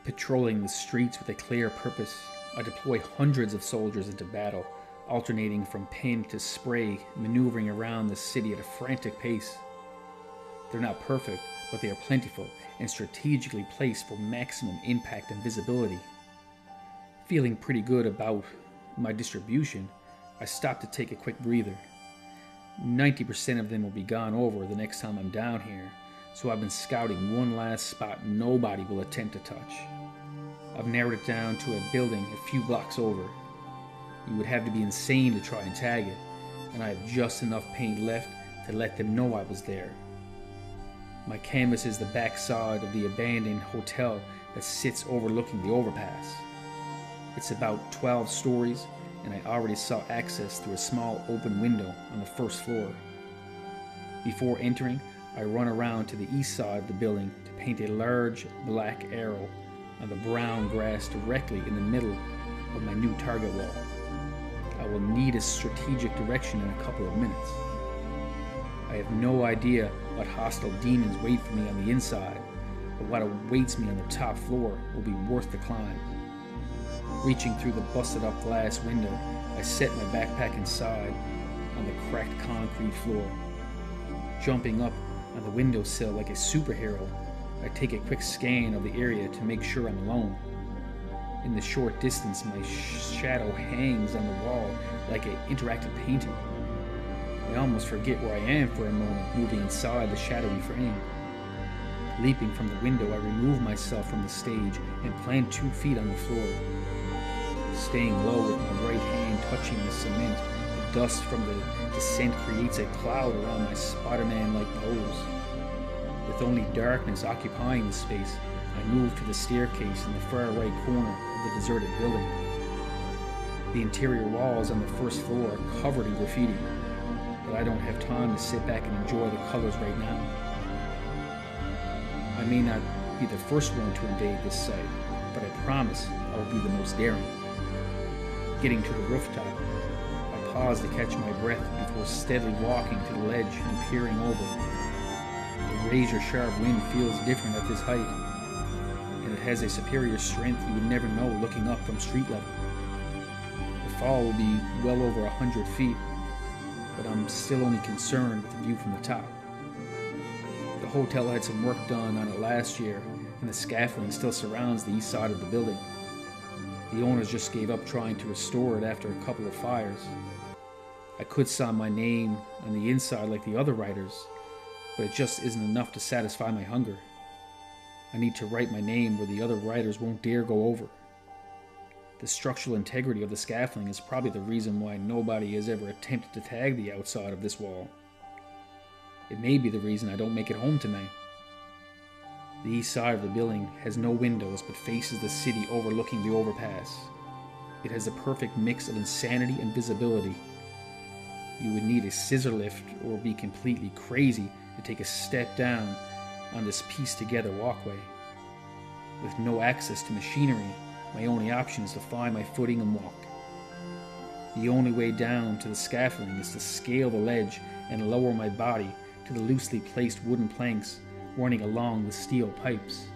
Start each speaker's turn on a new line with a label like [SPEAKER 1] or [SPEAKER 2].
[SPEAKER 1] Patrolling the streets with a clear purpose, I deploy hundreds of soldiers into battle, alternating from pen to spray, maneuvering around the city at a frantic pace. They're not perfect, but they are plentiful and strategically placed for maximum impact and visibility. Feeling pretty good about my distribution, I stop to take a quick breather. 90% of them will be gone over the next time I'm down here, so I've been scouting one last spot nobody will attempt to touch. I've narrowed it down to a building a few blocks over. You would have to be insane to try and tag it, and I have just enough paint left to let them know I was there. My canvas is the backside of the abandoned hotel that sits overlooking the overpass. It's about 12 stories, and I already saw access through a small open window on the first floor. Before entering, I run around to the east side of the building to paint a large black arrow on the brown grass directly in the middle of my new target wall. I will need a strategic direction in a couple of minutes. I have no idea what hostile demons wait for me on the inside, but what awaits me on the top floor will be worth the climb. Reaching through the busted up glass window, I set my backpack inside on the cracked concrete floor. Jumping up on the windowsill like a superhero, I take a quick scan of the area to make sure I'm alone. In the short distance, my shadow hangs on the wall like an interactive painting. I almost forget where I am for a moment, moving inside the shadowy frame. Leaping from the window, I remove myself from the stage and plant 2 feet on the floor. Staying low with my right hand touching the cement, the dust from the descent creates a cloud around my Spider-Man-like pose. With only darkness occupying the space, I move to the staircase in the far right corner of the deserted building. The interior walls on the first floor are covered in graffiti, but I don't have time to sit back and enjoy the colors right now. I may not be the first one to invade this site, but I promise I will be the most daring. Getting to the rooftop, I pause to catch my breath before steadily walking to the ledge and peering over. The razor-sharp wind feels different at this height, and it has a superior strength you would never know looking up from street level. The fall will be well over 100 feet, but I'm still only concerned with the view from the top. The hotel had some work done on it last year, and the scaffolding still surrounds the east side of the building. The owners just gave up trying to restore it after a couple of fires. I could sign my name on the inside like the other writers, but it just isn't enough to satisfy my hunger. I need to write my name where the other writers won't dare go over. The structural integrity of the scaffolding is probably the reason why nobody has ever attempted to tag the outside of this wall. It may be the reason I don't make it home tonight. The east side of the building has no windows but faces the city overlooking the overpass. It has the perfect mix of insanity and visibility. You would need a scissor lift or be completely crazy to take a step down on this pieced together walkway. With no access to machinery, my only option is to find my footing and walk. The only way down to the scaffolding is to scale the ledge and lower my body to the loosely placed wooden planks running along the steel pipes.